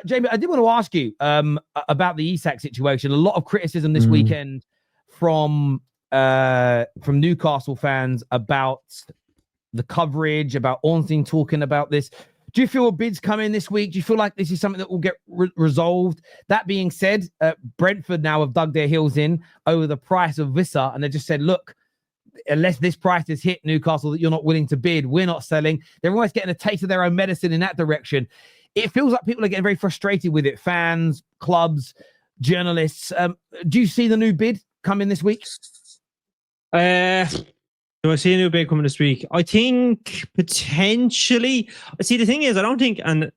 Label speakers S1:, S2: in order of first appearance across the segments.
S1: Jamie, I did want to ask you about the Isak situation. A lot of criticism this weekend from Newcastle fans about the coverage, about Ornstein talking about this. Do you feel a bid's coming this week? Do you feel like this is something that will get resolved? That being said, Brentford now have dug their heels in over the price of Vissa, and they just said, look, unless this price is hit, Newcastle, that you're not willing to bid, we're not selling. They're almost getting a taste of their own medicine in that direction. It feels like people are getting very frustrated with it. Fans, clubs, journalists. Do you see the new bid coming this week?
S2: Do I see a new bid coming this week? I think potentially. See, the thing is, I don't think, and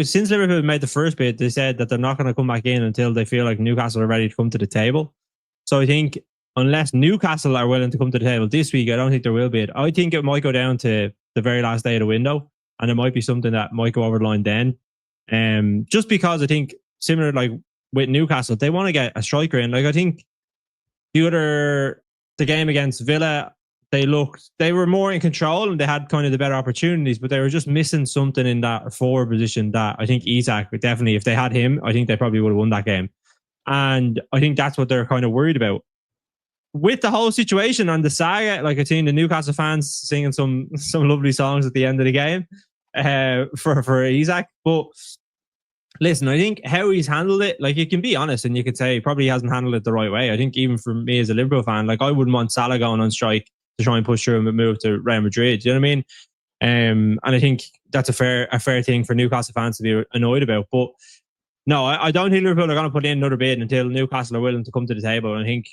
S2: since Liverpool made the first bid, they said that they're not going to come back in until they feel like Newcastle are ready to come to the table. So I think unless Newcastle are willing to come to the table this week, I don't think there will be it. I think it might go down to the very last day of the window, and it might be something that might go over the line then. Just because I think, similar like with Newcastle, they want to get a striker in. Like I think the game against Villa, they were more in control and they had kind of the better opportunities, but they were just missing something in that forward position that I think Isak would definitely, if they had him, I think they probably would have won that game. And I think that's what they're kind of worried about. With the whole situation on the saga, like I've seen the Newcastle fans singing some lovely songs at the end of the game for Isak. But listen, I think how he's handled it, like you can be honest and you could say he probably hasn't handled it the right way. I think even for me as a Liverpool fan, like I wouldn't want Salah going on strike to try and push through and move to Real Madrid. Do you know what I mean? And I think that's a fair thing for Newcastle fans to be annoyed about. But no, I don't think Liverpool are going to put in another bid until Newcastle are willing to come to the table. And I think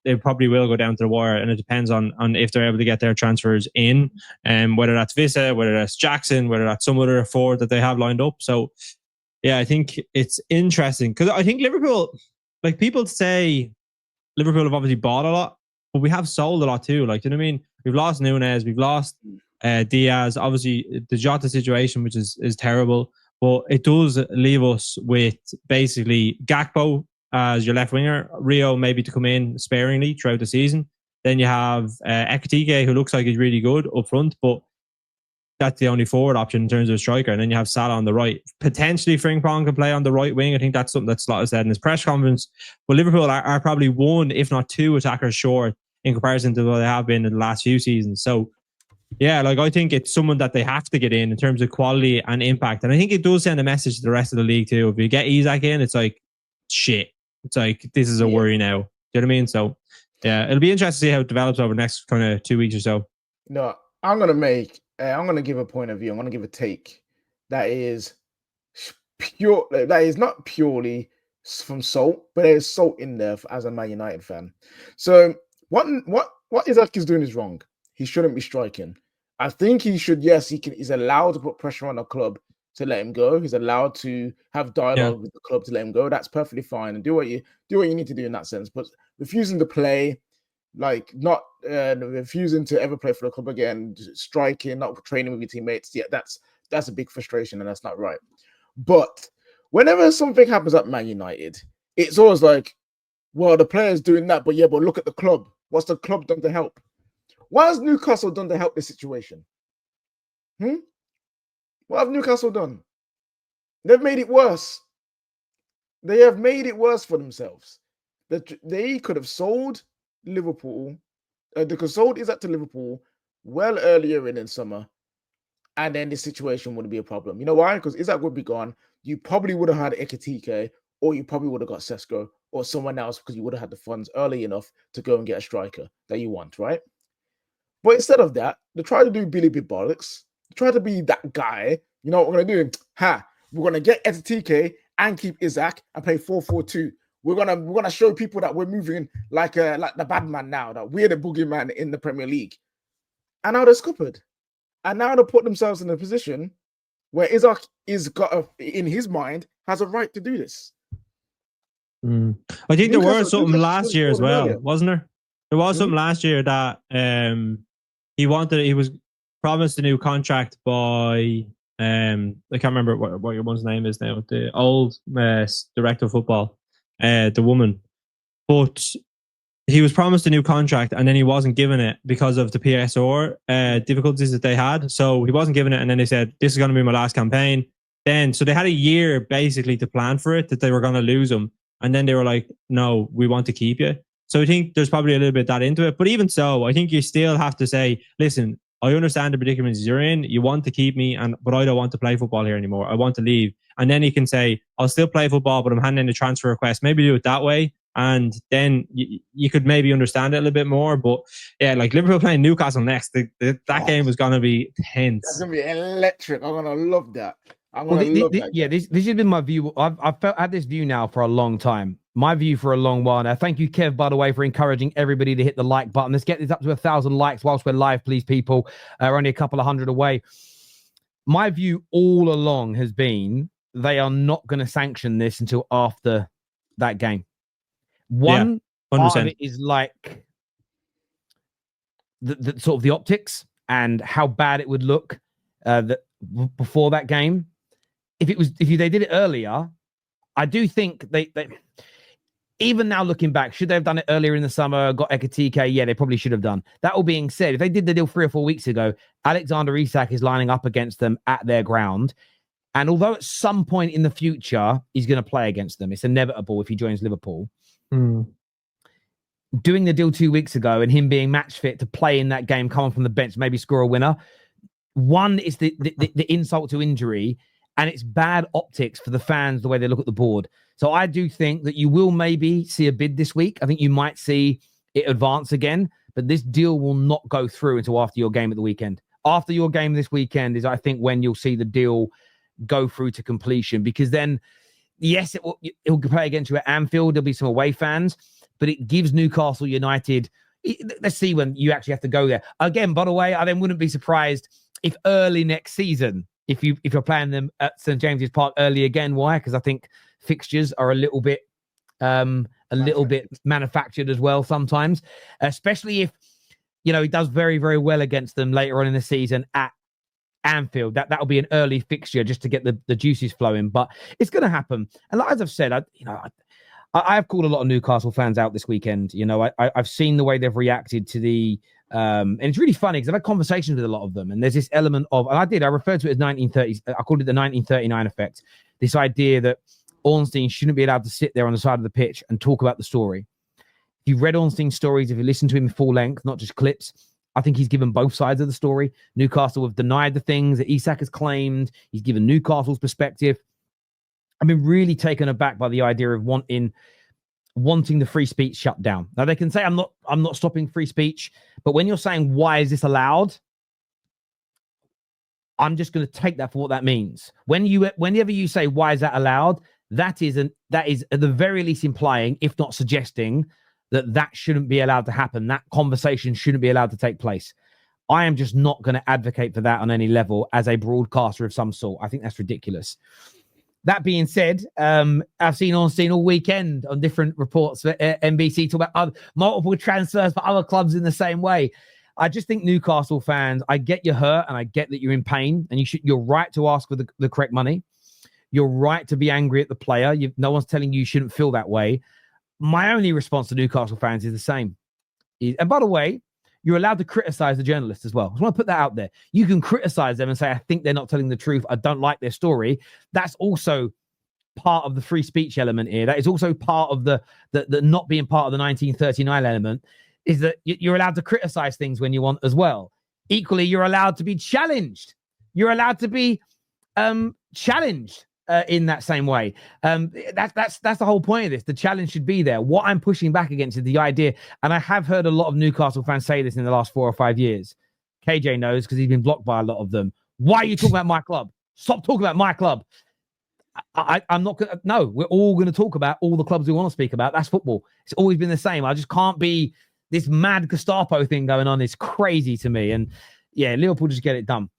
S2: they probably will go down to the wire, and it depends on if they're able to get their transfers in, whether that's Vissa, whether that's Jackson, whether that's some other forward that they have lined up. So yeah, I think it's interesting because I think Liverpool, like people say Liverpool have obviously bought a lot, but we have sold a lot too. Like, you know what I mean? We've lost Nunez, we've lost Diaz, obviously the Jota situation, which is terrible, but it does leave us with basically Gakpo as your left winger, Rio maybe to come in sparingly throughout the season. Then you have Ekitike, who looks like he's really good up front, but that's the only forward option in terms of a striker. And then you have Salah on the right. Potentially Frimpong can play on the right wing. I think that's something that Slot said in his press conference. But Liverpool are probably one, if not two, attackers short in comparison to what they have been in the last few seasons. So yeah, like I think it's someone that they have to get in terms of quality and impact. And I think it does send a message to the rest of the league too. If you get Isak in, it's like, shit. It's like, this is a worry now. Do you know what I mean? So yeah, it'll be interesting to see how it develops over the next kind of 2 weeks or so.
S3: No, I'm going to give a point of view. I'm going to give a take that is pure. That is not purely from salt, but there's salt in there as a Man United fan. So what Isak is doing is wrong. He shouldn't be striking. I think he should. Yes, he's allowed to put pressure on the club to let him go. He's allowed to have dialogue with the club to let him go. That's perfectly fine, and do what you need to do in that sense. But refusing to play, like not refusing to ever play for the club again, striking, not training with your teammates, yeah, that's a big frustration, and that's not right. But whenever something happens at Man United, it's always like, well, the player's doing that, but look at the club. What's the club done to help? What has Newcastle done to help this situation? What have Newcastle done? They've made it worse. They have made it worse for themselves. They could have sold Liverpool. They could have sold Isak to Liverpool well earlier in the summer, and then this situation wouldn't be a problem. You know why? Because Isak would be gone. You probably would have had Ekitike, or you probably would have got Sesko or someone else because you would have had the funds early enough to go and get a striker that you want, right? But instead of that, they try to do Billy Big Bollocks. They try to be that guy. You know what we're going to do? We're going to get Ekitike and keep Isak and play 4-4-2. We're gonna show people that we're moving like the bad man now, that we're the boogeyman in the Premier League. And now they're scuppered. And now they put themselves in a position where Isak in his mind, has a right to do this.
S2: I think there was something last year as well, wasn't there? There was something last year that he was promised a new contract by I can't remember what your one's name is now, the old director of football, the woman, but he was promised a new contract and then he wasn't given it because of the PSR difficulties that they had. So he wasn't given it, and then they said, this is going to be my last campaign. then so they had a year basically to plan for it, that they were going to lose him. And then they were like, no, we want to keep you. So I think there's probably a little bit of that into it. But even so, I think you still have to say, listen, I understand the predicaments you're in. You want to keep me, but I don't want to play football here anymore. I want to leave. And then he can say, I'll still play football, but I'm handing in a transfer request. Maybe do it that way. And then you could maybe understand it a little bit more. But yeah, like Liverpool playing Newcastle next, that game was going to be tense.
S3: It's going to be electric. I'm going to love that.
S1: This has been my view. I've had this view now for a long time. My view for a long while now. Thank you, Kev, by the way, for encouraging everybody to hit the like button. Let's get this up to 1,000 likes whilst we're live, please, people. We're only a couple of hundred away. My view all along has been they are not going to sanction this until after that game. One part of it is like the sort of the optics and how bad it would look before that game. If they did it earlier, I do think they even now looking back, should they have done it earlier in the summer, got Ekatike? Yeah, they probably should have done. That all being said, if they did the deal 3 or 4 weeks ago, Alexander Isak is lining up against them at their ground. And although at some point in the future, he's going to play against them, it's inevitable if he joins Liverpool. Doing the deal 2 weeks ago and him being match fit to play in that game, come on from the bench, maybe score a winner. One is the insult to injury, and it's bad optics for the fans, the way they look at the board. So I do think that you will maybe see a bid this week. I think you might see it advance again, but this deal will not go through until after your game at the weekend. After your game this weekend is, I think, when you'll see the deal go through to completion, because then, yes, it will play against you at Anfield. There'll be some away fans, but it gives Newcastle United, let's see when you actually have to go there. Again, by the way, I then wouldn't be surprised if early next season, if you're playing them at St. James's Park early again. Why? Because I think fixtures are a little bit manufactured as well sometimes, especially if he does very, very well against them later on in the season at Anfield. That'll be an early fixture just to get the juices flowing. But it's going to happen. And like, as I've said, I've called a lot of Newcastle fans out this weekend. I've seen the way they've reacted to the and it's really funny because I've had conversations with a lot of them, and there's this element of, and I referred to it as 1930s. I called it the 1939 effect. This idea that Ornstein shouldn't be allowed to sit there on the side of the pitch and talk about the story. If you've read Ornstein's stories, if you listen to him full length, not just clips, I think he's given both sides of the story. Newcastle have denied the things that Isak has claimed. He's given Newcastle's perspective. I've been really taken aback by the idea of wanting the free speech shut down. Now they can say I'm not stopping free speech, but when you're saying why is this allowed, I'm just going to take that for what that means. Whenever you say why is that allowed, that is at the very least implying, if not suggesting, that shouldn't be allowed to happen. That conversation shouldn't be allowed to take place. I am just not going to advocate for that on any level as a broadcaster of some sort. I think that's ridiculous. That being said, I've seen Ornstein all weekend on different reports for NBC talk about multiple transfers for other clubs in the same way. I just think Newcastle fans, I get you're hurt and I get that you're in pain, and you're right to ask for the correct money. You're right to be angry at the player. No one's telling you shouldn't feel that way. My only response to Newcastle fans is the same. And by the way, you're allowed to criticize the journalists as well. I just want to put that out there. You can criticize them and say, I think they're not telling the truth. I don't like their story. That's also part of the free speech element here. That is also part of the not being part of the 1939 element, is that you're allowed to criticize things when you want as well. Equally, you're allowed to be challenged. You're allowed to be challenged in that same way. That's the whole point of this. The challenge should be there. What I'm pushing back against is the idea, and I have heard a lot of Newcastle fans say this in the last 4 or 5 years. KJ knows because he's been blocked by a lot of them. Why are you talking about my club? Stop talking about my club. I'm not going to. No, we're all going to talk about all the clubs we want to speak about. That's football. It's always been the same. I just can't be this mad Gestapo thing going on. It's crazy to me. And yeah, Liverpool just get it done.